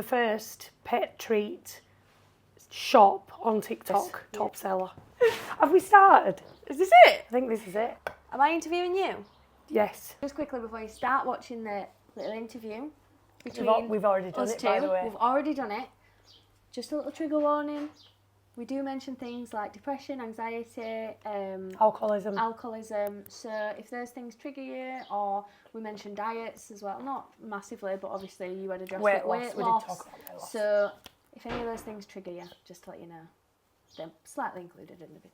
first pet treat shop on TikTok, top seller. Have we started? Is this it? I think this is it. Am I interviewing you? Yes. Just quickly before you start watching the little interview We've already done it, by the way. We've already done it. Just a little trigger warning. We do mention things like depression, anxiety, alcoholism. So if those things trigger you, or we mention diets as well, not massively, but obviously you had addressed weight loss. We did talk about weight loss. So if any of those things trigger you, just to let you know, they're slightly included in the video.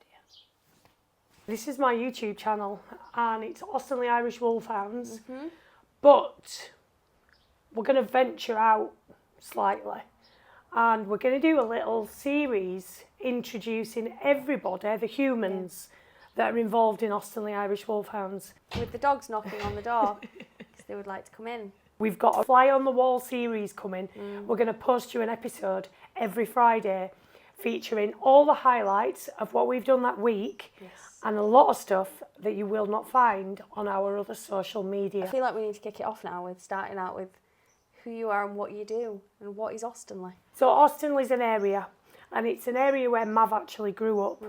This is my YouTube channel, and it's Austonley Irish Wolfhounds, but we're going to venture out slightly, and we're going to do a little series introducing everybody, the humans that are involved in Austonley Irish Wolfhounds. With the dogs knocking on the door, because they would like to come in. We've got a Fly on the Wall series coming. We're going to post you an episode every Friday featuring all the highlights of what we've done that week, and a lot of stuff that you will not find on our other social media. I feel like we need to kick it off now with starting out with who you are and what you do, and what is Austonley. So Austonley's an area, and it's an area where Mav actually grew up,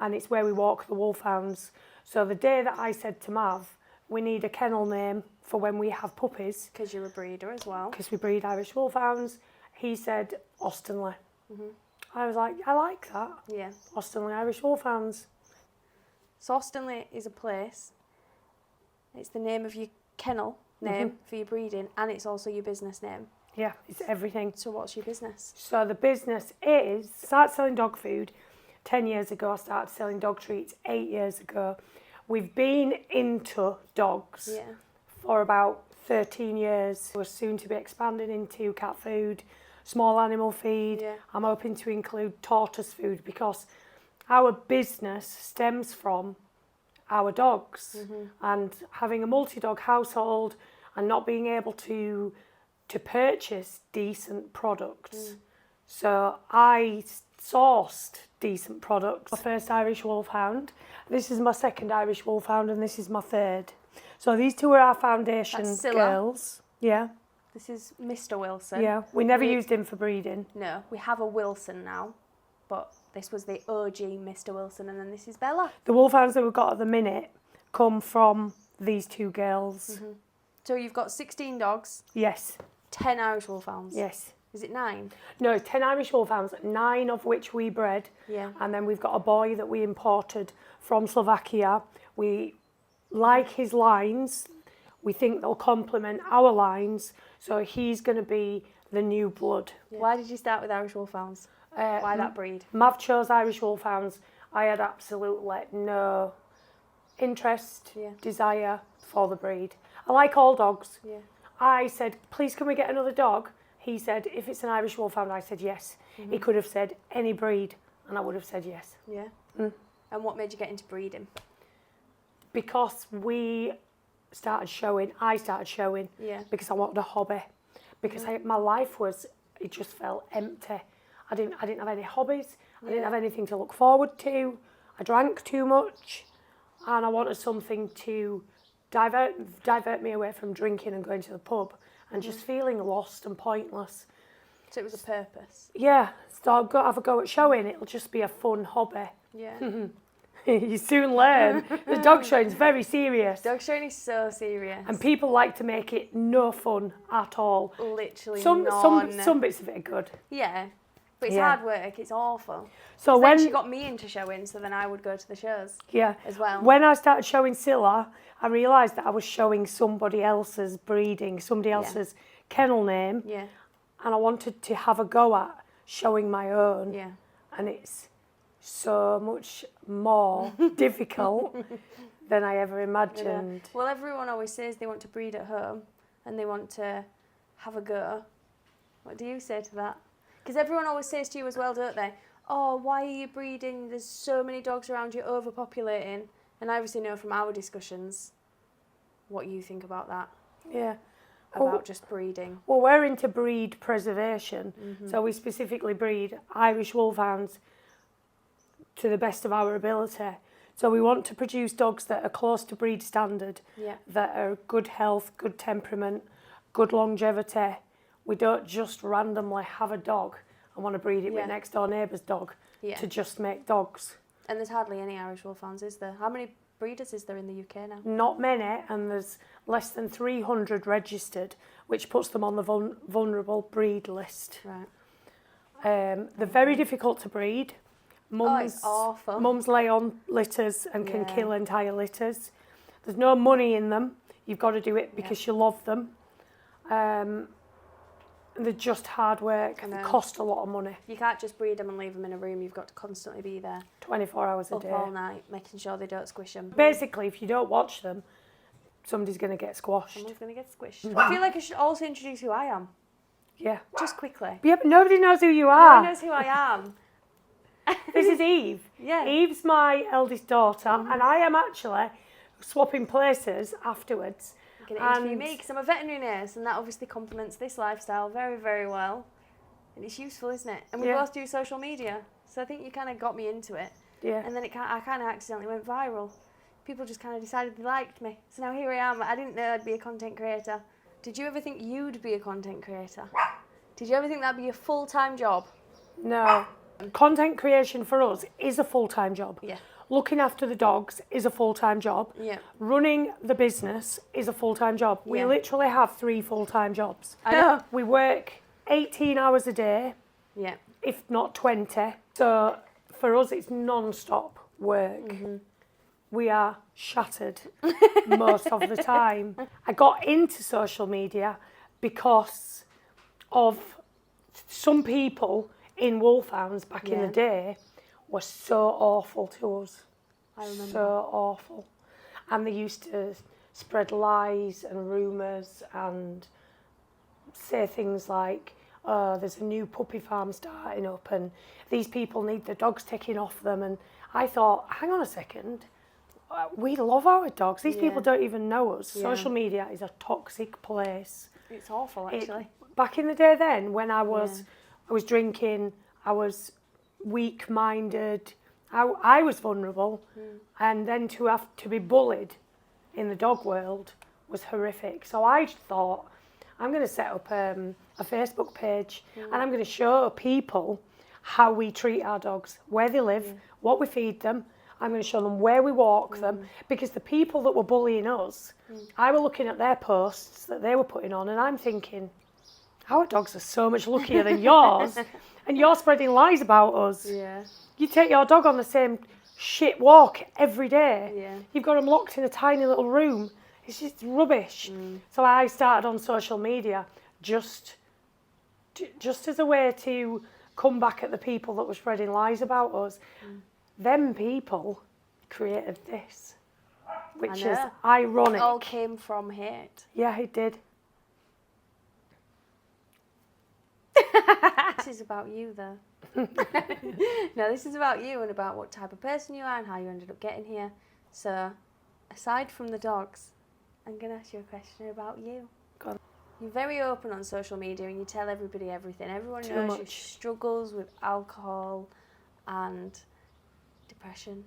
and it's where we walk the Wolfhounds. So the day that I said to Mav, we need a kennel name for when we have puppies. Because you're a breeder as well. Because we breed Irish Wolfhounds. He said Austonley. I was like, I like that. Yeah. Austonley Irish Wolfhounds. So Austonley is a place. It's the name of your kennel name for your breeding, and it's also your business name. Yeah, it's everything. So what's your business? So the business is, started selling dog food 10 years ago. I started selling dog treats 8 years ago. We've been into dogs for about 13 years. We're soon to be expanding into cat food, small animal feed. I'm hoping to include tortoise food, because our business stems from our dogs, and having a multi-dog household and not being able to purchase decent products. So I sourced decent products. My first Irish Wolfhound. This is my second Irish Wolfhound, and this is my third. So these two are our foundation girls. Yeah. This is Mr. Wilson. Yeah, we never used him for breeding. No, we have a Wilson now, but this was the OG Mr. Wilson, and then this is Bella. The Wolfhounds that we've got at the minute come from these two girls. So you've got 16 dogs. Yes. 10 Irish Wolfhounds. Yes. Is it 9? No, 10 Irish Wolfhounds, 9 of which we bred. Yeah. And then we've got a boy that we imported from Slovakia. We like his lines. We think they'll complement our lines. So he's going to be the new blood. Yeah. Why did you start with Irish Wolfhounds? Why that breed? Mav chose Irish Wolfhounds. I had absolutely no interest, desire for the breed. I like all dogs. Yeah. I said, please can we get another dog? He said, if it's an Irish Wolfhound, I said yes. He could have said any breed, and I would have said yes. Yeah. And what made you get into breeding? Because I started showing, because I wanted a hobby. Because my life it just felt empty. I didn't have any hobbies. I didn't have anything to look forward to. I drank too much, and I wanted something to divert me away from drinking and going to the pub and just feeling lost and pointless. So it was a purpose? Yeah, so I'll have a go at showing. It'll just be a fun hobby. Yeah. You soon learn. The dog showing is very serious. Dog showing is so serious. And people like to make it no fun at all. Literally some bits of it are good. Yeah. But it's hard work, it's awful. So then she got me into showing, so then I would go to the shows as well. When I started showing Scylla, I realised that I was showing somebody else's breeding, somebody else's kennel name. Yeah. And I wanted to have a go at showing my own. Yeah. And it's so much more difficult than I ever imagined. Yeah. Well, everyone always says they want to breed at home and they want to have a go. What do you say to that? Because everyone always says to you as well, don't they? Oh, why are you breeding? There's so many dogs around you, overpopulating. And I obviously know from our discussions what you think about that. Yeah. About just breeding. Well, we're into breed preservation. So we specifically breed Irish Wolfhounds to the best of our ability. So we want to produce dogs that are close to breed standard, that are good health, good temperament, good longevity, We don't just randomly have a dog and want to breed it with next door neighbour's dog to just make dogs. And there's hardly any Irish Wolfhounds, is there? How many breeders is there in the UK now? Not many, and there's less than 300 registered, which puts them on the vulnerable breed list. Right. They're very difficult to breed. It's awful. Mums lay on litters and can kill entire litters. There's no money in them. You've got to do it because you love them. And they're just hard work. They cost a lot of money. You can't just breed them and leave them in a room. You've got to constantly be there. 24 hours a day. Up all night, making sure they don't squish them. Basically, if you don't watch them, somebody's going to get squashed. Someone's going to get squished. I feel like I should also introduce who I am. Yeah. Just quickly. Yeah, but nobody knows who you are. Nobody knows who I am. This is Eve. Yeah. Eve's my eldest daughter, and I am actually swapping places afterwards. Get it interview me because I'm a veterinary nurse, and that obviously complements this lifestyle very, very well. And it's useful, isn't it? And we both do social media, so I think you kind of got me into it. Yeah. And then I kind of accidentally went viral. People just kind of decided they liked me. So now here I am. I didn't know I'd be a content creator. Did you ever think you'd be a content creator? Did you ever think that'd be a full-time job? No. Content creation for us is a full-time job. Yeah. Looking after the dogs is a full-time job. Yeah. Running the business is a full-time job. We literally have 3 full-time jobs. I know. We work 18 hours a day, if not 20. So for us, it's non-stop work. We are shattered most of the time. I got into social media because of some people in Wolfhounds back in the day were so awful to us. I remember. So awful. And they used to spread lies and rumours and say things like, oh, there's a new puppy farm starting up and these people need the dogs taken off them. And I thought, hang on a second, we love our dogs. These people don't even know us. Social media is a toxic place. It's awful, actually. Back in the day then, when I was drinking, I was weak-minded, I was vulnerable, and then to have to be bullied in the dog world was horrific. So I thought, I'm going to set up a Facebook page and I'm going to show people how we treat our dogs, where they live, what we feed them. I'm going to show them where we walk them, because the people that were bullying us, I were looking at their posts that they were putting on and I'm thinking, our dogs are so much luckier than yours, and you're spreading lies about us. Yeah. You take your dog on the same shit walk every day. Yeah. You've got them locked in a tiny little room. It's just rubbish. So I started on social media just as a way to come back at the people that were spreading lies about us. Them people created this, which is ironic. It all came from hate. Yeah, it did. This is about you, though. No, this is about you and about what type of person you are and how you ended up getting here. So, aside from the dogs, I'm going to ask you a question about you. Go on. You're very open on social media and you tell everybody everything. Everyone knows your struggles with alcohol and depression.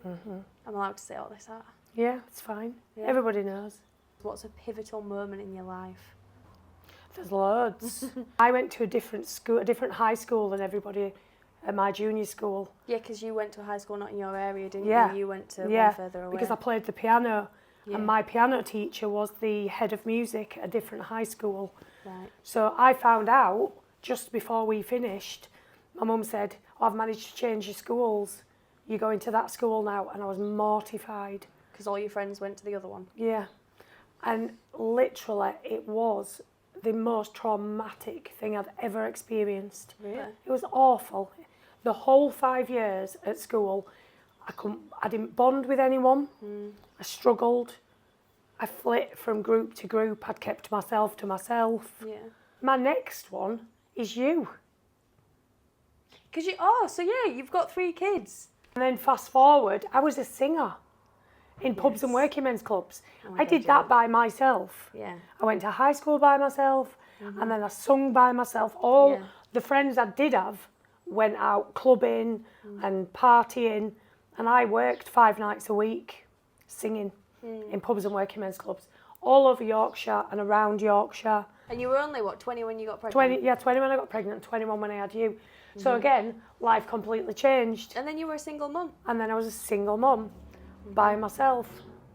I'm allowed to say all this, aren't I? Yeah, it's fine. Yeah. Everybody knows. What's a pivotal moment in your life? There's loads. I went to a different school, a different high school than everybody at my junior school. Yeah, because you went to a high school not in your area, didn't you? You went to one further away. Because I played the piano, and my piano teacher was the head of music at a different high school. Right. So I found out just before we finished, my mum said, oh, I've managed to change your schools. You're going to that school now. And I was mortified. Because all your friends went to the other one? Yeah. And literally, it was the most traumatic thing I've ever experienced. Really? It was awful. The whole 5 years at school, I didn't bond with anyone. I struggled. I flit from group to group. I'd kept myself to myself. Yeah. My next one is you. So you've got 3 kids. And then fast forward, I was a singer in pubs and working men's clubs. I did that by myself. Yeah. I went to high school by myself, and then I sung by myself. All the friends I did have went out clubbing and partying, and I worked 5 nights a week singing in pubs and working men's clubs all over Yorkshire and around Yorkshire. And you were only, what, 20 when you got pregnant? 20 when I got pregnant, 21 when I had you. So again, life completely changed. And then you were a single mum. And then I was a single mum, by myself,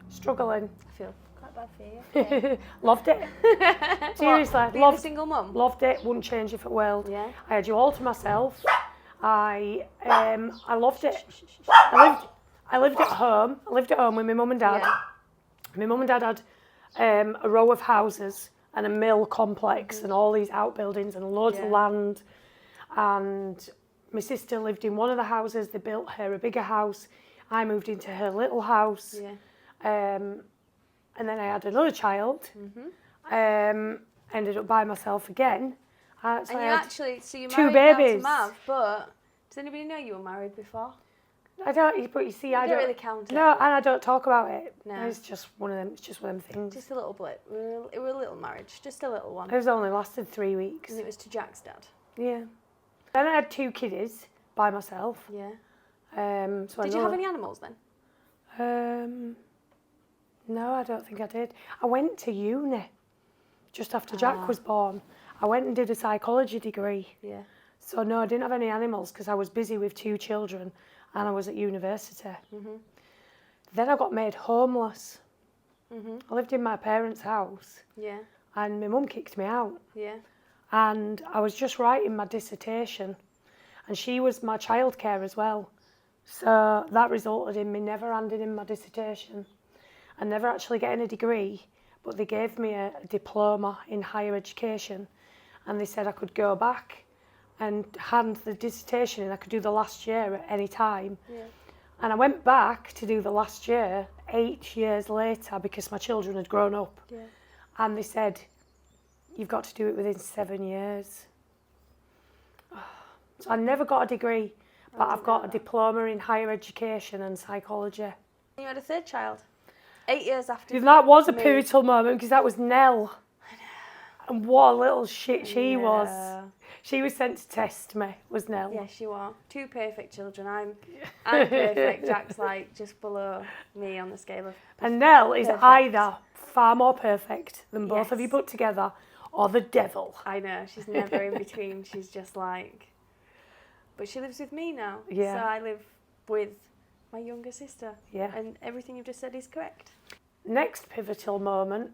struggling. I feel quite bad for you. Loved it. Seriously, being a single mum? Loved it. Wouldn't change it for the world. Yeah. I had you all to myself. I loved it. I lived at home. I lived at home with my mum and dad. Yeah. My mum and dad had a row of houses and a mill complex and all these outbuildings and loads of land. And my sister lived in one of the houses. They built her a bigger house. I moved into her little house. Yeah. And then I had another child. Ended up by myself again. And you actually, so you two married babies. Now to Mav, but does anybody know you were married before? I don't, but you see, I don't don't really count it. No, and I don't talk about it. No. It's just one of them. It's just one of them things. Just a little blip. It was a little marriage, just a little one. It was only lasted 3 weeks. And it was to Jack's dad. Yeah. Then I had 2 kiddies by myself. Yeah. So Did you have any animals then? No, I don't think I did. I went to uni just after Jack was born. I went and did a psychology degree. Yeah. So no, I didn't have any animals because I was busy with 2 children and I was at university. Then I got made homeless. I lived in my parents' house. Yeah. And my mum kicked me out. Yeah. And I was just writing my dissertation. And she was my childcare as well. So that resulted in me never handing in my dissertation and never actually getting a degree. But they gave me a diploma in higher education. And they said I could go back and hand the dissertation in. I could do the last year at any time. Yeah. And I went back to do the last year 8 years later because my children had grown up. Yeah. And they said, you've got to do it within 7 years. So I never got a degree, but I've got a diploma in higher education and psychology. You had a third child. 8 years after. That was a pivotal moment because that was Nell. And what a little shit she was. She was sent to test me, was Nell. Yes, you are. 2 perfect children. I'm perfect. Jack's like just below me on the scale of. And Nell is perfect. either far more perfect than both of you put together, or the devil. I know. She's never in between. She's just like. But she lives with me now. Yeah. So I live with my younger sister. Yeah. And everything you've just said is correct. Next pivotal moment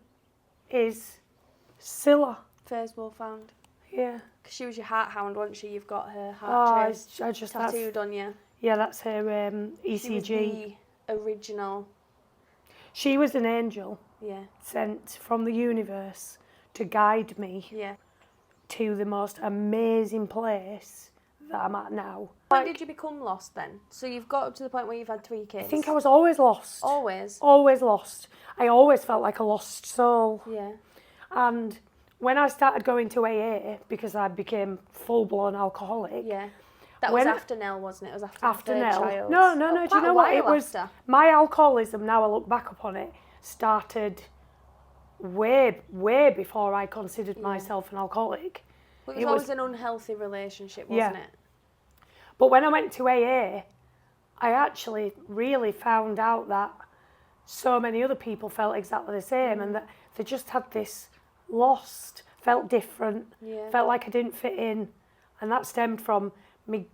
is Scylla. First Wolfhound. Yeah. Because she was your heart hound, wasn't she? You've got her heart I just tattooed on you. Yeah, that's her ECG. She was the original. She was an angel Yeah. sent from the universe to guide me Yeah. to the most amazing place that I'm at now. When did you become lost then? So you've got up to the point where you've had 3 kids. I think I was always lost. Always? Always lost. I always felt like a lost soul. Yeah. And when I started going to AA, because I became full-blown alcoholic. Yeah. That was after Nell, wasn't it? It was after the third Nell. child. No. Do you know what it was? After. My alcoholism, now I look back upon it, started way before I considered myself an alcoholic. Well, it was always an unhealthy relationship, wasn't it? But when I went to AA, I actually really found out that so many other people felt exactly the same and that they just had this lost, felt different, felt like I didn't fit in. And that stemmed from me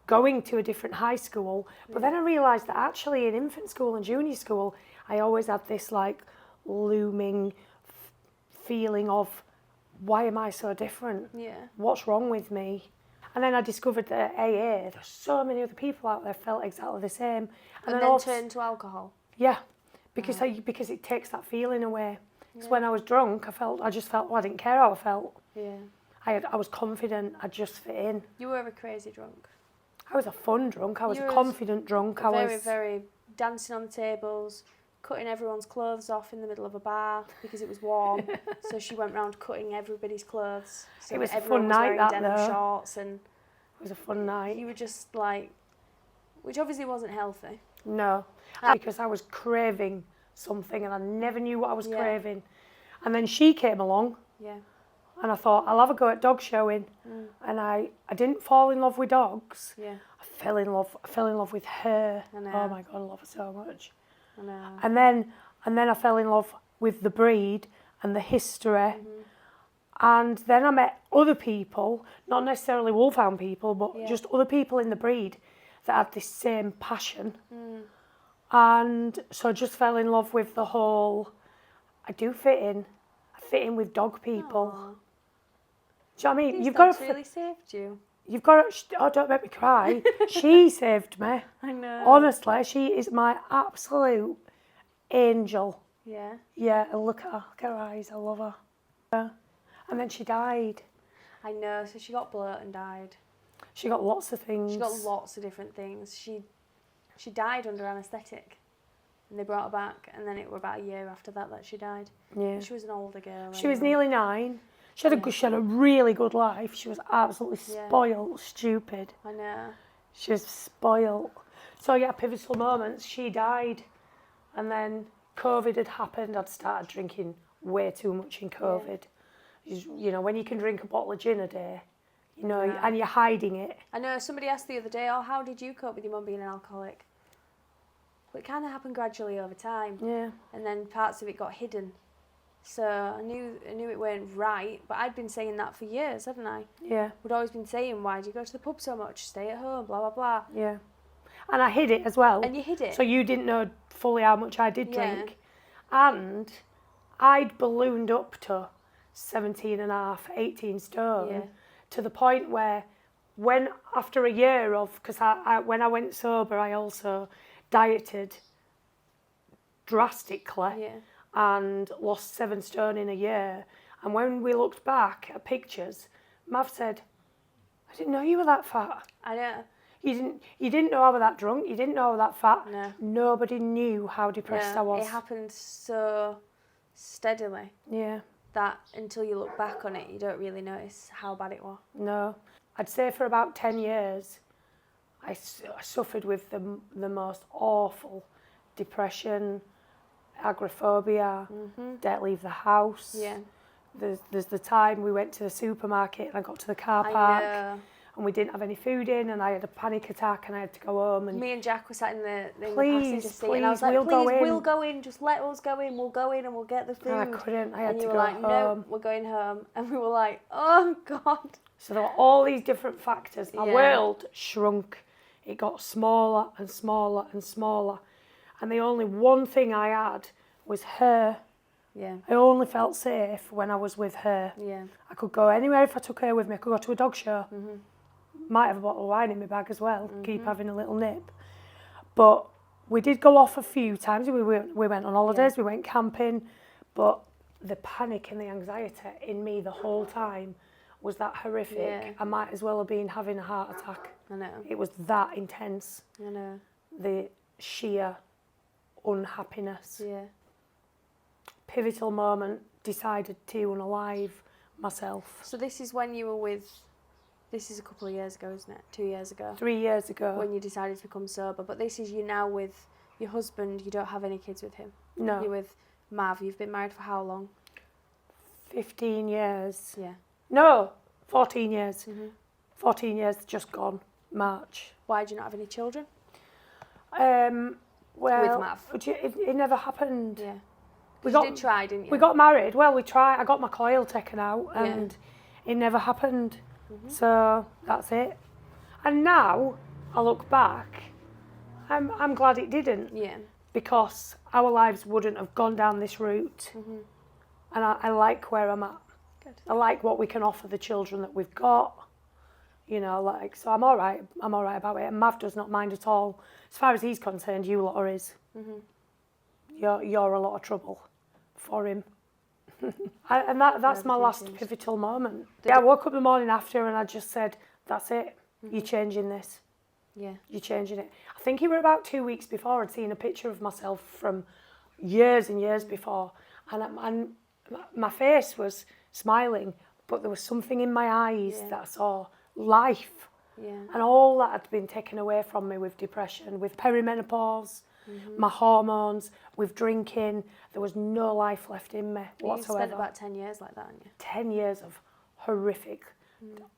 going to a different high school. But then I realised that actually in infant school and junior school, I always had this like looming feeling of, why am I so different? Yeah. What's wrong with me? And then I discovered that at AA, there's so many other people out there felt exactly the same. And then turned to alcohol? Yeah, because because it takes that feeling away. Because when I was drunk, I just felt, I didn't care how I felt. Yeah. I was confident, I just fit in. You were a crazy drunk. I was a fun drunk, I was a confident drunk. I was very dancing on the tables, cutting everyone's clothes off in the middle of a bar because it was warm. So she went round cutting everybody's clothes. So it was a everyone fun was night, wearing that denim though. shorts and It was a fun night. you were just like, which obviously wasn't healthy. No, because I was craving something and I never knew what I was craving. And then she came along. Yeah. And I thought, I'll have a go at dog showing. And I didn't fall in love with dogs. Yeah. I fell in love with her. I know. Oh my God, I love her so much. I know. And then I fell in love with the breed and the history. And then I met other people, not necessarily wolfhound people, but just other people in the breed that had this same passion. And so I just fell in love with the whole, I do fit in. I fit in with dog people. Aww. Do you know what I mean? These dogs really saved you. You've got to, oh, don't make me cry. She saved me. I know. Honestly, she is my absolute angel. Yeah. Yeah, and look at her eyes, I love her. Yeah. And then she died. I know, so she got bloat and died. She got lots of things. She got lots of different things. She died under anaesthetic. And they brought her back, and then it were about a year after that she died. Yeah. She was an older girl. She was nearly 9. She had a really good life. She was absolutely spoiled, stupid. I know. She was spoiled. So yeah, pivotal moments. She died, and then COVID had happened. I'd started drinking way too much in COVID. You know, when you can drink a bottle of gin a day, you know, and you're hiding it. I know. Somebody asked the other day, "Oh, how did you cope with your mum being an alcoholic?" Well, it kind of happened gradually over time. Yeah. And then parts of it got hidden. So I knew it weren't right, but I'd been saying that for years, hadn't I? Yeah. We'd always been saying, why do you go to the pub so much? Stay at home, blah, blah, blah. Yeah. And I hid it as well. And you hid it. So you didn't know fully how much I did drink. And I'd ballooned up to 17 and a half, 18 stone to the point where after a year of, because when I went sober, I also dieted drastically. And lost 7 stone in a year. And when we looked back at pictures, Mav said, I didn't know you were that fat. I know. You didn't know I was that drunk, you didn't know I was that fat. No. Nobody knew how depressed I was. It happened so steadily. Yeah. That until you look back on it, you don't really notice how bad it was. No. I'd say for about 10 years, I suffered with the most awful depression, agoraphobia, don't leave the house. Yeah. There's the time we went to the supermarket and I got to the car park and we didn't have any food in and I had a panic attack and I had to go home. And me and Jack were sat in the please, passenger seat and I was like, we'll go in, just let us go in, we'll go in and we'll get the food. And I couldn't, I had and to you go were like, home. no, we're going home. And we were like, oh God. So there were all these different factors. My world shrunk. It got smaller and smaller and smaller. And the only one thing I had was her. Yeah. I only felt safe when I was with her. Yeah. I could go anywhere if I took her with me. I could go to a dog show. Might have a bottle of wine in my bag as well. Keep having a little nip. But we did go off a few times. We went on holidays. We went camping. But the panic and the anxiety in me the whole time was that horrific. Yeah. I might as well have been having a heart attack. I know. It was that intense. I know. The sheer unhappiness. Yeah. Pivotal moment, decided to unalive myself. So this is when you were with, this is a couple of years ago, isn't it? 2 years ago. 3 years ago. When you decided to become sober. But this is you now with your husband, you don't have any kids with him. No. You're with Mav, you've been married for how long? 15 years. Yeah. No, 14 years. 14 years just gone, March. Why do you not have any children? Well, with Mav? It never happened. Yeah. You did try, didn't you? We got married. Well, we tried. I got my coil taken out and it never happened. So that's it. And now I look back, I'm glad it didn't. Yeah. Because our lives wouldn't have gone down this route. And I like where I'm at. Good. I like what we can offer the children that we've got. You know, like, so I'm all right. I'm all right about it. And Mav does not mind at all. As far as he's concerned, you lot are his. You're a lot of trouble for him. And that's my last pivotal moment. I woke up the morning after and I just said, that's it. You're changing this. Yeah. You're changing it. I think it were about 2 weeks before I'd seen a picture of myself from years and years before. And my face was smiling, but there was something in my eyes that I saw life. Yeah. And all that had been taken away from me with depression, with perimenopause, my hormones, with drinking. There was no life left in me whatsoever. You spent about 10 years like that, haven't you? 10 years of horrific,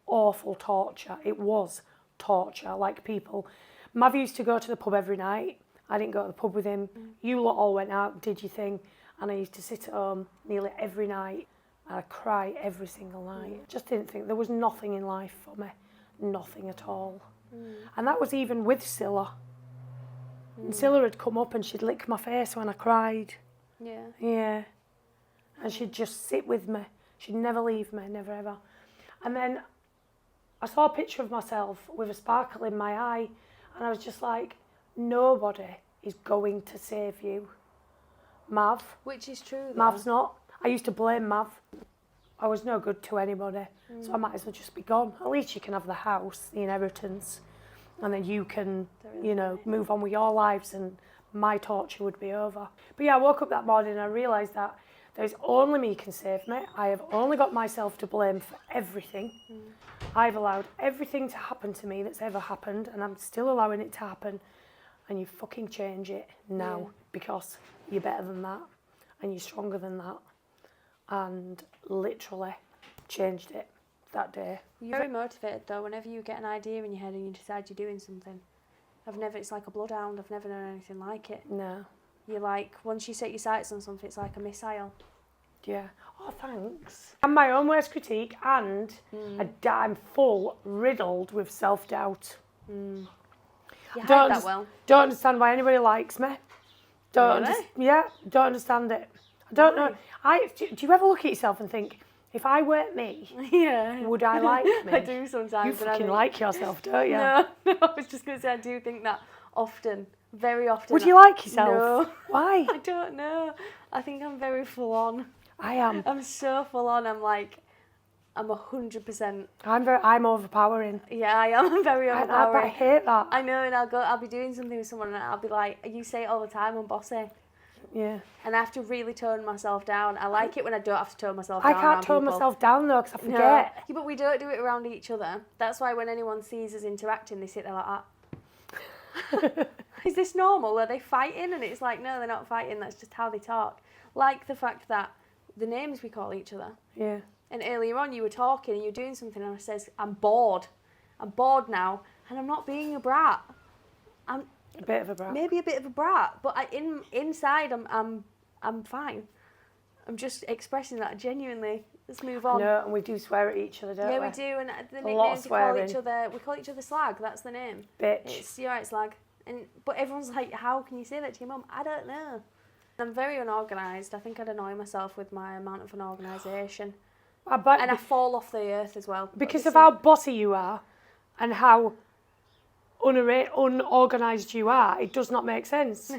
awful torture. It was torture, like people. Mav used to go to the pub every night. I didn't go to the pub with him. You lot all went out, did your thing. And I used to sit at home nearly every night and I cry every single night. Just didn't think, there was nothing in life for me, nothing at all. And that was even with Scylla. And Scylla had come up and she'd lick my face when I cried. Yeah. Yeah. And she'd just sit with me. She'd never leave me, never ever. And then I saw a picture of myself with a sparkle in my eye, and I was just like, nobody is going to save you, Mav. Which is true, though. Mav's not. I used to blame Mav. I was no good to anybody, so I might as well just be gone. At least you can have the house, the inheritance, and then you can, you know, move on with your lives, and my torture would be over. But yeah, I woke up that morning and I realised that there's only me can save me. I have only got myself to blame for everything. I've allowed everything to happen to me that's ever happened, and I'm still allowing it to happen. And you fucking change it now, because you're better than that and you're stronger than that. And literally changed it that day. You're very motivated though, whenever you get an idea in your head and you decide you're doing something. It's like a bloodhound, I've never known anything like it. No. You're like, once you set your sights on something, it's like a missile. Yeah. Oh, thanks. I'm my own worst critique, and I'm full riddled with self-doubt. You hide that well. Don't understand why anybody likes me. Don't understand it. I don't know. Do you ever look at yourself and think, if I weren't me, would I like me? I do sometimes. You fucking like yourself, don't you? No, I was just going to say, I do think that often, very often. Would you like yourself? No. Why? I don't know. I think I'm very full on. I am. I'm so full on. I'm 100%. I'm overpowering. Yeah, I am. I'm very overpowering. I hate that. I know, and I'll be doing something with someone and I'll be like, you say it all the time, I'm bossy. Yeah. And I have to really tone myself down. I like it when I don't have to tone myself down. I can't tone myself down though, because I forget. No. Yeah, but we don't do it around each other. That's why when anyone sees us interacting, they sit there like that. Is this normal? Are they fighting? And it's like, no, they're not fighting. That's just how they talk. Like the fact that the names we call each other. Yeah. And earlier on, you were talking and you were doing something, and I says, I'm bored. I'm bored now, and I'm not being a brat. I'm a bit of a brat. Maybe a bit of a brat, but inside, I'm fine. I'm just expressing that genuinely. Let's move on. No, and we do swear at each other, don't we? Yeah, we do, and the nicknames we call each other slag. That's the name. Bitch. You're right, slag. But everyone's like, how can you say that to your mum? I don't know. I'm very unorganised. I think I'd annoy myself with my amount of unorganisation. And I fall off the earth as well. Because of how bossy you are and how unorganised you are, it does not make sense.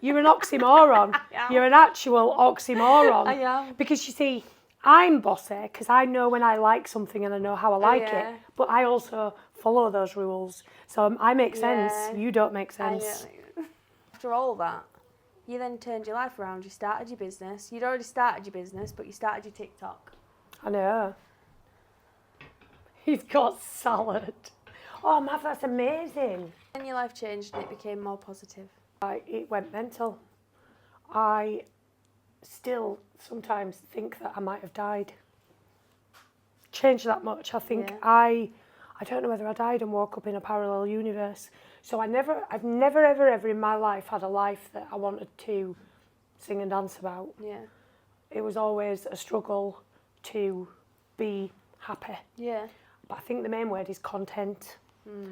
You're an oxymoron. You're an actual oxymoron. I am. Because you see, I'm bossy because I know when I like something and I know how I like it, but I also follow those rules. So I make sense. You don't make sense. After all that, you then turned your life around. You started your business. You'd already started your business, but you started your TikTok. I know. He's got salad. Oh, Mav, that's amazing. Then your life changed and it became more positive. It went mental. I still sometimes think that I might have died. Changed that much. I think I don't know whether I died and woke up in a parallel universe. So I've never ever in my life had a life that I wanted to sing and dance about. Yeah. It was always a struggle to be happy. Yeah. But I think the main word is content.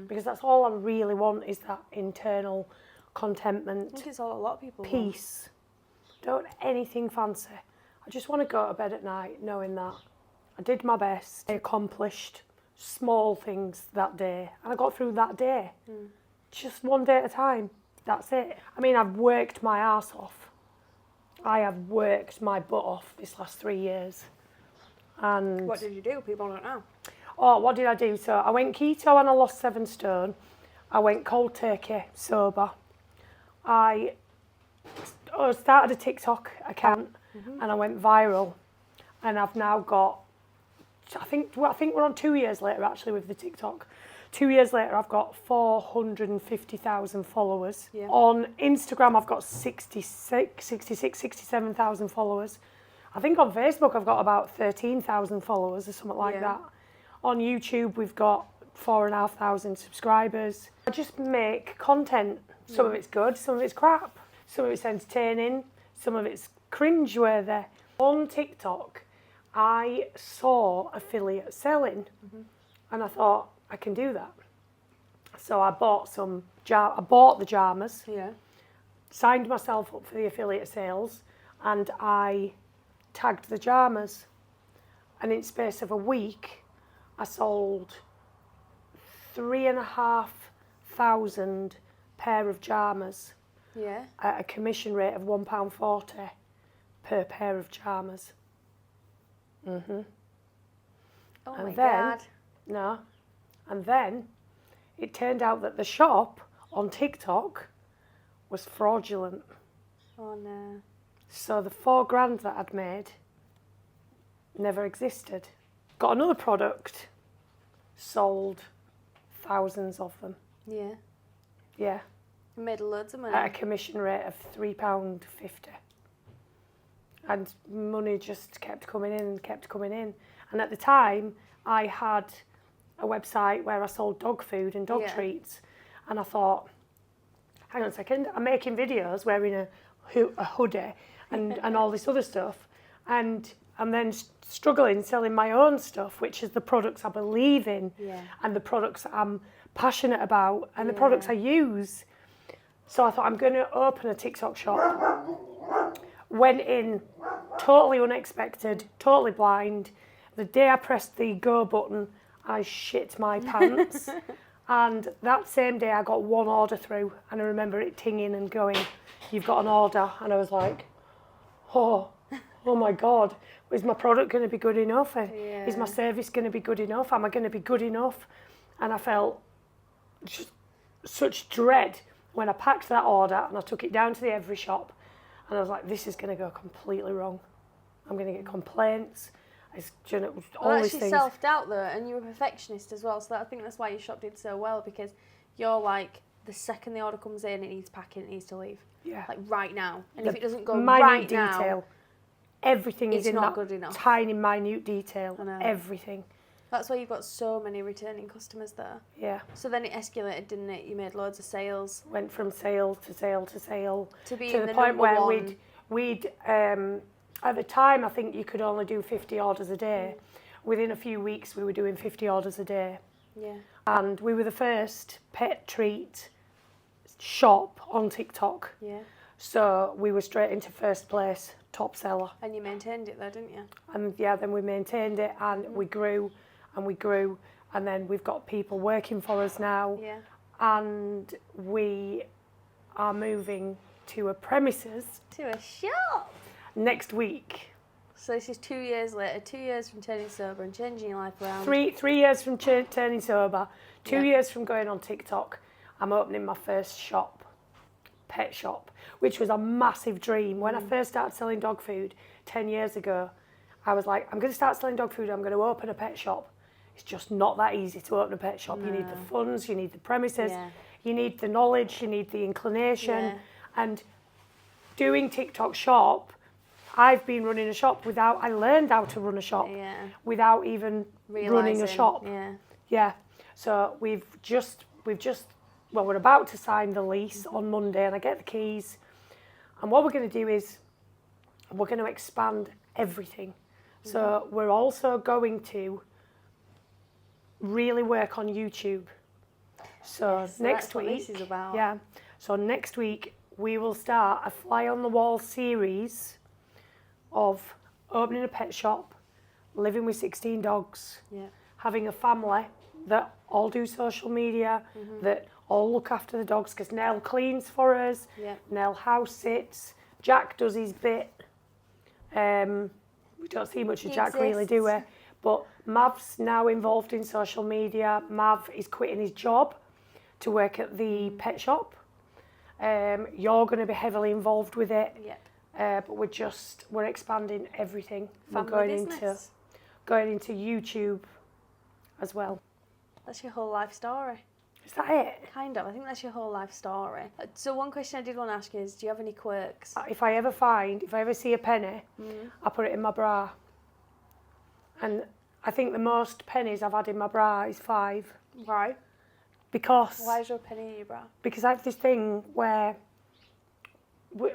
Because that's all I really want, is that internal contentment. I think it's all a lot of people peace. Don't anything fancy. I just want to go to bed at night knowing that I did my best. I accomplished small things that day, and I got through that day. Just one day at a time. That's it. I mean, I've worked my arse off. I have worked my butt off this last 3 years. And what did you do? People don't know. Oh, what did I do? So I went keto and I lost 7 stone. I went cold turkey sober. I started a TikTok account and I went viral. And I've now got, I think we're on 2 years later actually with the TikTok. 2 years later, I've got 450,000 followers. Yeah. On Instagram, I've got 67,000 followers. I think on Facebook, I've got about 13,000 followers or something like that. On YouTube, we've got 4,500 subscribers. I just make content. Some of it's good, some of it's crap. Some of it's entertaining, some of it's cringeworthy. On TikTok, I saw affiliate selling, and I thought I can do that. So I bought I bought the Jammers, signed myself up for the affiliate sales, and I tagged the Jammers. And in space of a week, I sold 3,500 pair of Jammers at a commission rate of £1.40 per pair of Jammers. Oh And my then, God. No. And then it turned out that the shop on TikTok was fraudulent. Oh no. So the £4,000 that I'd made never existed. Got another product, sold thousands of them. Yeah. Yeah. You made loads of money. At a commission rate of £3.50. And money just kept coming in and kept coming in. And at the time, I had a website where I sold dog food and dog treats. And I thought, hang on a second, I'm making videos wearing a hoodie and all this other stuff. And I'm then struggling selling my own stuff, which is the products I believe in and the products I'm passionate about and the products I use. So I thought, I'm going to open a TikTok shop. Went in totally unexpected, totally blind. The day I pressed the go button, I shit my pants. And that same day I got one order through, and I remember it tinging and going, "You've got an order." And I was like, oh my God, is my product going to be good enough? Is my service going to be good enough? Am I going to be good enough? And I felt just such dread when I packed that order and I took it down to the Every Shop, and I was like, this is going to go completely wrong. I'm going to get complaints. It's, you know, all these actually things. self-doubt though, and you're a perfectionist as well, so I think that's why your shop did so well, because you're like, the second the order comes in, it needs packing, it needs to leave. Yeah. Like right now. And The if it doesn't go minute right detail. now, Everything is it's in not that good enough. tiny, minute detail. I know. Everything. That's why you've got so many returning customers there. Yeah. So then it escalated, didn't it? You made loads of sales. Went from sale to sale to sale. To be to in the the point number where one. we'd at the time, I think you could only do 50 orders a day. Within a few weeks, we were doing 50 orders a day. Yeah. And we were the first pet treat shop on TikTok. Yeah. So we were straight into first place, top seller. And you maintained it there, didn't you? And yeah, then we maintained it and we grew and we grew. And then we've got people working for us now. Yeah. And we are moving to a premises To a shop. next week. So this is 2 years later, 2 years from turning sober and changing your life around. Three years from turning sober, 2 Yeah. years from going on TikTok, I'm opening my first shop, pet shop, which was a massive dream. When I first started selling dog food 10 years ago, I was like, I'm going to start selling dog food, I'm going to open a pet shop. It's just not that easy to open a pet shop. No. You need the funds, you need the premises, Yeah. you need the knowledge, you need the inclination. Yeah. And doing TikTok shop, I've been running a shop I learned how to run a shop Yeah. without even running a Realising, shop. Yeah. Yeah. So we're about to sign the lease on Monday and I get the keys. And what we're going to do is we're going to expand everything. So we're also going to really work on YouTube. So Yes, next that's what week, this is about. yeah. So next week we will start a fly on the wall series of opening a pet shop, living with 16 dogs, Yeah. having a family that all do social media, that all look after the dogs, because Nell cleans for us, Yeah. Nell house sits, Jack does his bit. We don't see much of He Jack really, do we? exists. But Mav's now involved in social media. Mav is quitting his job to work at the pet shop. You're going to be heavily involved with it. Yeah. But we're expanding everything. Family we're business. going into YouTube as well. That's your whole life story. Is that it? Kind of. I think that's your whole life story. So one question I did want to ask you is, do you have any quirks? If I ever see a penny, I put it in my bra. And I think the most pennies I've had in my bra is 5. Why? Because Why is there a penny in your bra? because I have this thing where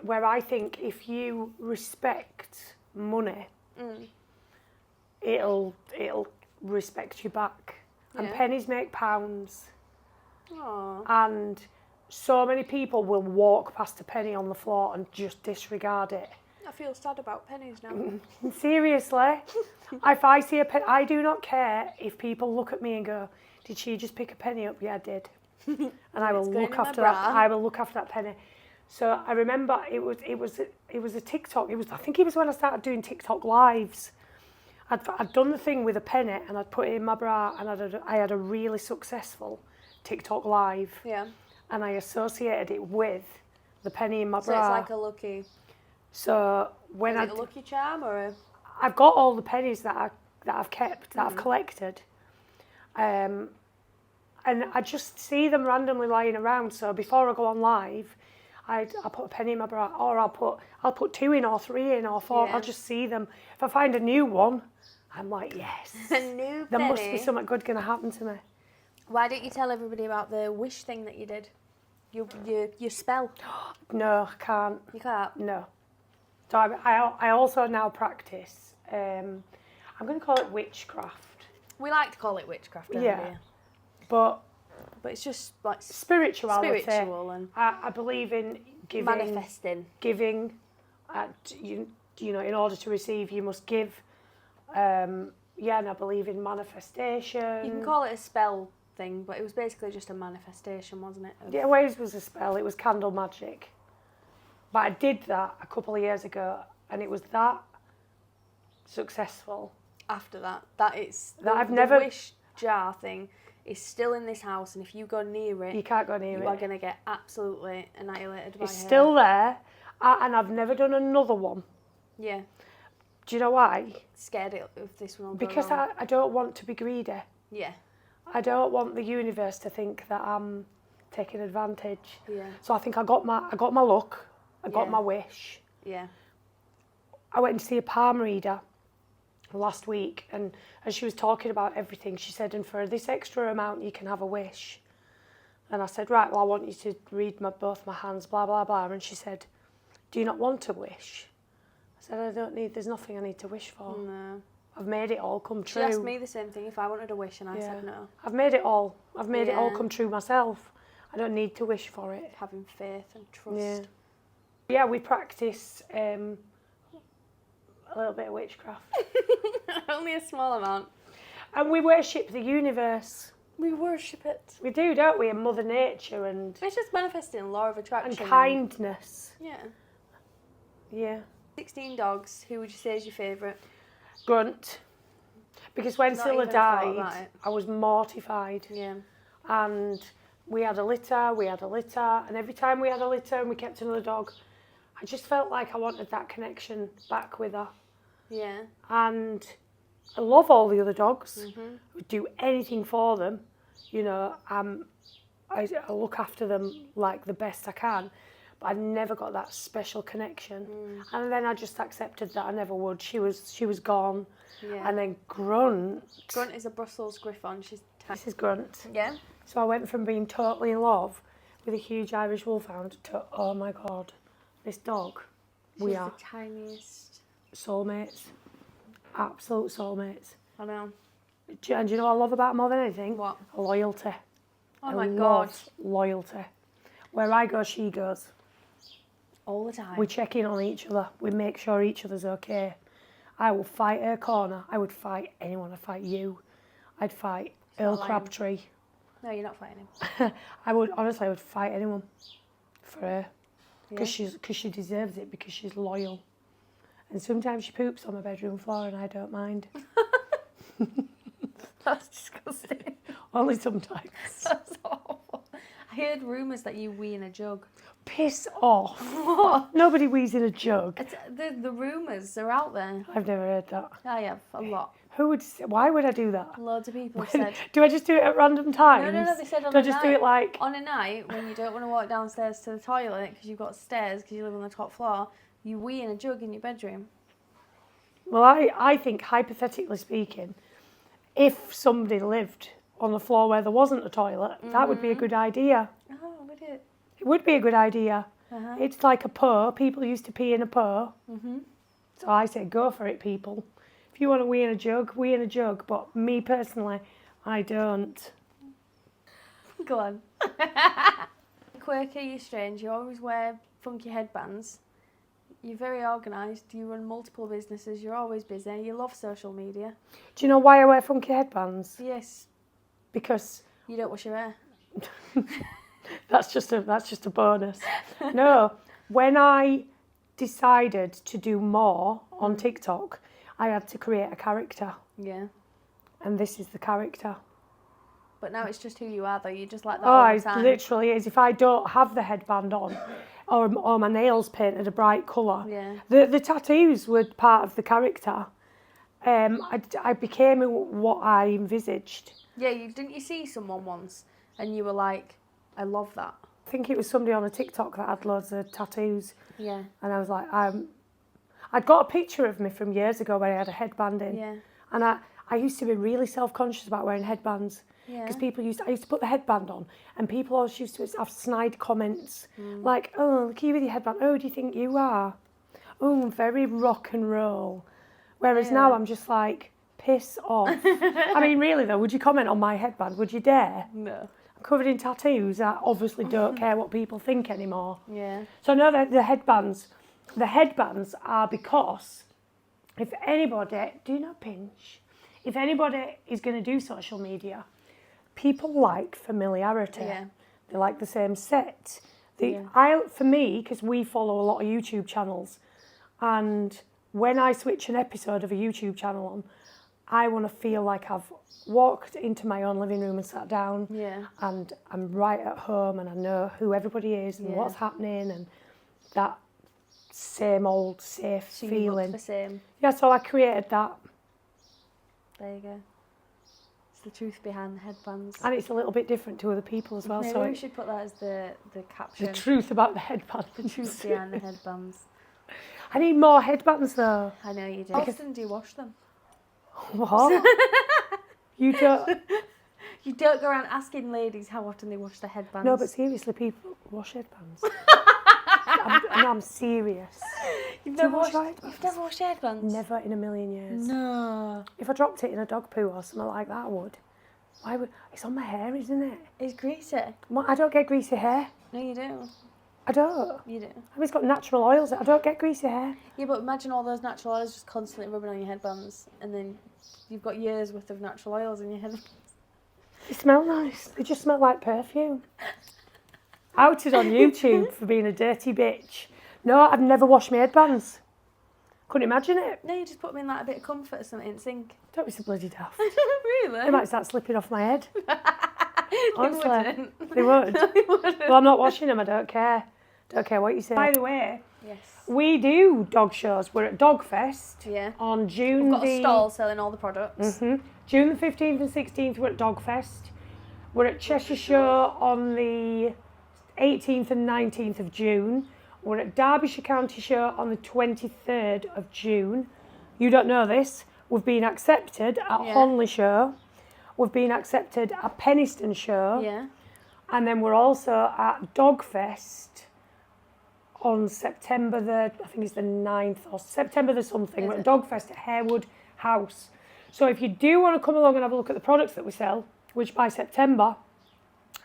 I think if you respect money, it'll respect you back. And pennies make pounds. Aww. And so many people will walk past a penny on the floor and just disregard it. I feel sad about pennies now. Seriously, if I see a penny, I do not care if people look at me and go, "Did she just pick a penny up?" Yeah, I did. And I will look after that. I will look after that penny. So I remember it was a TikTok. I think it was when I started doing TikTok lives. I'd done the thing with a penny and I'd put it in my bra, and I had a really successful TikTok live. Yeah. And I associated it with the penny in my bra. So it's like a lucky. So when Is it a lucky charm or a? I've got all the pennies that I've kept, that I've collected, and I just see them randomly lying around. So before I go on live, I put a penny in my bra, or I'll put 2 in or 3 in or 4. I'll just see them. If I find a new one, I'm like, yes, A new there penny. must be something good going to happen to me. Why don't you tell everybody about the wish thing that you did? Your spell. No, I can't. You can't. No. So I also now practice. I'm going to call it witchcraft. We like to call it witchcraft, don't Yeah. we? But it's just like spirituality. spiritual and I believe in giving. manifesting. Giving. You know, in order to receive, you must give. And I believe in manifestation. You can call it a spell thing, but it was basically just a manifestation, wasn't it? Yeah, Waves was a spell. It was candle magic. But I did that a couple of years ago, and it was that successful. After that it's That the wish jar thing is still in this house, and if you go near it, You can't go near it. you are going to get absolutely annihilated by It's her. still there, and I've never done another one. Yeah. Do you know why? Scared of this one will go Because wrong. I don't want to be greedy. Yeah. I don't want the universe to think that I'm taking advantage. Yeah. So I think I got my luck. I got my wish. Yeah. I went to see a palm reader last week, and as she was talking about everything, she said, "And for this extra amount, you can have a wish." And I said, "Right, well, I want you to read both my hands, blah, blah, blah." And she said, "Do you not want to wish?" I said, there's nothing I need to wish for. No. I've made it all come true. She asked me the same thing if I wanted a wish, and I said no. I've made it all. I've made it all Yeah. come true myself. I don't need to wish for it. Having faith and trust. Yeah, we practice a little bit of witchcraft. Only a small amount. And we worship the universe. We worship it. We do, don't we? And Mother Nature and It's just manifesting law of attraction. and kindness. Yeah. Yeah. 16 dogs. Who would you say is your favourite? Grunt. Because when Not Scylla even thought about died, it. I was mortified. Yeah. And we had a litter, and every time we had a litter and we kept another dog, I just felt like I wanted that connection back with her. Yeah. And I love all the other dogs. Mm-hmm. I would do anything for them. You know, I look after them like the best I can, but I never got that special connection. And then I just accepted that I never would. She was gone. Yeah. And then Grunt. Grunt is a Brussels Griffon. She's tiny. This is Grunt. Yeah. So I went from being totally in love with a huge Irish Wolfhound to, oh my God, this dog. We She's are the tiniest. soulmates. Absolute soulmates. I know. And do you know what I love about her more than anything? What? Loyalty. Oh I my God. love loyalty. Where I go, she goes. All the time. We check in on each other. We make sure each other's okay. I will fight her corner. I would fight anyone. I'd fight you. I'd fight Earl lying. Crabtree. No, you're not fighting him. I would fight anyone for her. Yeah. Because she deserves it, because she's loyal. And sometimes she poops on my bedroom floor and I don't mind. That's disgusting. Only sometimes. That's awful. I heard rumours that you wee in a jug. Piss off. What? Nobody wheezes in a jug. It's, the rumours are out there. I've never heard that. I have a lot. Why would I do that? Loads of people have said. Do I just do it at random times? No. They said on Do I a just night. do it like... On a night when you don't want to walk downstairs to the toilet because you've got stairs because you live on the top floor, you wee in a jug in your bedroom. Well, I think, hypothetically speaking, if somebody lived on the floor where there wasn't a toilet, that would be a good idea. Oh, would it? It would be a good idea. Uh-huh. It's like a poo. People used to pee in a poo. Mhm. So I say, go for it, people. If you want a wee in a jug, but me personally, I don't. Go on. Quirky, you're strange. You always wear funky headbands. You're very organised. You run multiple businesses. You're always busy. You love social media. Do you know why I wear funky headbands? Yes. Because you don't wash your hair. that's just a bonus. No, when I decided to do more on TikTok, I had to create a character. Yeah. And this is the character. But now it's just who you are, though. You just like that all the time. It literally is. If I don't have the headband on, or my nails painted a bright colour, the tattoos were part of the character. I became what I envisaged. Yeah, didn't you see someone once and you were like, I love that? I think it was somebody on a TikTok that had loads of tattoos. Yeah. And I was like, I'd got a picture of me from years ago where I had a headband in. Yeah. And I used to be really self-conscious about wearing headbands. Because I used to put the headband on, and people always used to have snide comments like, "Oh, look at you with your headband. Oh, do you think you are? Oh, very rock and roll." Whereas now I'm just like, piss off. I mean, really though, would you comment on my headband? Would you dare? No. I'm covered in tattoos. I obviously don't care what people think anymore. Yeah. So no, the headbands are because if anybody, do not pinch. If anybody is going to do social media, people like familiarity. Yeah. They like the same set. For me, because we follow a lot of YouTube channels, and when I switch an episode of a YouTube channel on, I want to feel like I've walked into my own living room and sat down, and I'm right at home, and I know who everybody is and what's happening, and that same old safe feeling. You look the same. Yeah, so I created that. There you go. The truth behind the headbands. And it's a little bit different to other people as well. Maybe so we should put that as the caption. The truth about the headbands. The truth behind the headbands. I need more headbands though. I know you do. How often do you wash them? What? You don't? You don't go around asking ladies how often they wash their headbands. No, but seriously, people wash headbands. I'm serious. You've never washed headbands? Never in a million years. No. If I dropped it in a dog poo or something like that, I would. Why would? It's on my hair, isn't it? It's greasy. I don't get greasy hair. No, you do. I don't. You do. I mean, it's got natural oils. I don't get greasy hair. Yeah, but imagine all those natural oils just constantly rubbing on your headbands, and then you've got years worth of natural oils in your headbands. They smell nice. They just smell like perfume. Outed on YouTube for being a dirty bitch. No, I've never washed my headbands. Couldn't imagine it. No, you just put them in like a bit of comfort or something in the sink. Don't be so bloody daft. Really? They might start slipping off my head. Honestly, wouldn't. They would. No, they wouldn't. Well, I'm not washing them. I don't care. Don't care what you say. By the way, yes, we do dog shows. We're at Dogfest. Yeah. On June. We've got a stall selling all the products. June the 15th and 16th, we're at Dogfest. We're at Cheshire Show on the 18th and 19th of June. We're at Derbyshire County Show on the 23rd of June. You don't know this. We've been accepted at Honley Show. We've been accepted at Penistone Show. Yeah. And then we're also at Dogfest on September the, I think it's the 9th or September the something. We're at Dogfest at Harewood House. So if you do want to come along and have a look at the products that we sell, which by September,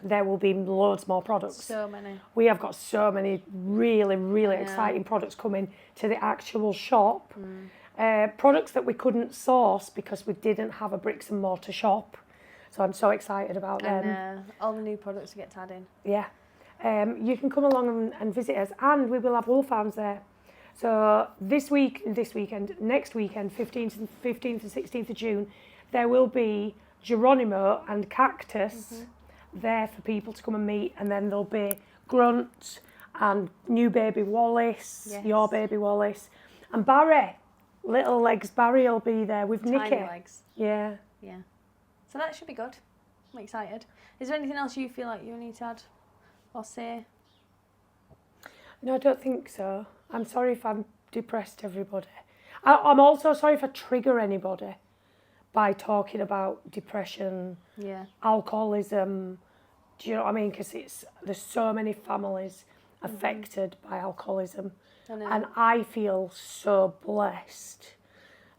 there will be loads more products. So many. We have got so many really, really exciting products coming to the actual shop. Products that we couldn't source because we didn't have a bricks and mortar shop. So I'm so excited about them. And all the new products we get to add in. Yeah. You can come along and visit us, and we will have Wolfhounds there. So next weekend, 15th and 16th of June, there will be Geronimo and Cactus there for people to come and meet, and then there'll be Grunt and new baby Wallace, your baby Wallace, and Barry, little legs Barry will be there with Nikki. Tiny legs. Yeah. Yeah. So that should be good. I'm excited. Is there anything else you feel like you need to add or say? No, I don't think so. I'm sorry if I'm depressed, everybody. I'm also sorry if I trigger anybody by talking about depression, alcoholism. Do you know what I mean? Because there's so many families affected by alcoholism. And I feel so blessed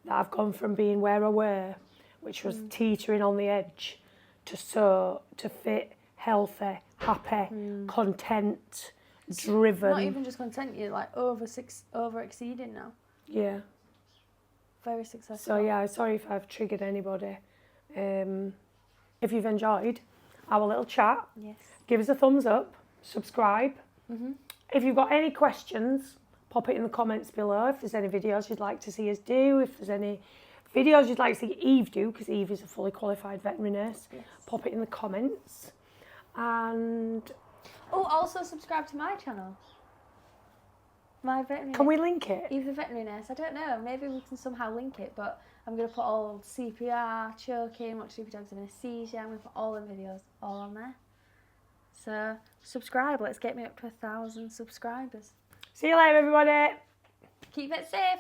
that I've gone from being where I were, which was teetering on the edge, to fit, healthy, happy, content, driven. Not even just content, you're like over exceeding now. Yeah. Very successful. So yeah, sorry if I've triggered anybody. If you've enjoyed our little chat, yes, give us a thumbs up, subscribe. If you've got any questions, pop it in the comments below. If there's any videos you'd like to see us do, if there's any videos you'd like to see Eve do, because Eve is a fully qualified veterinary nurse, pop it in the comments. And also subscribe to my channel. My veterinary. Can we link it? Eve the veterinary nurse. I don't know. Maybe we can somehow link it, but I'm going to put all CPR, choking, watch stupid dogs having a seizure. I'm going to put all the videos all on there. So subscribe. Let's get me up to 1,000 subscribers. See you later, everybody. Keep it safe.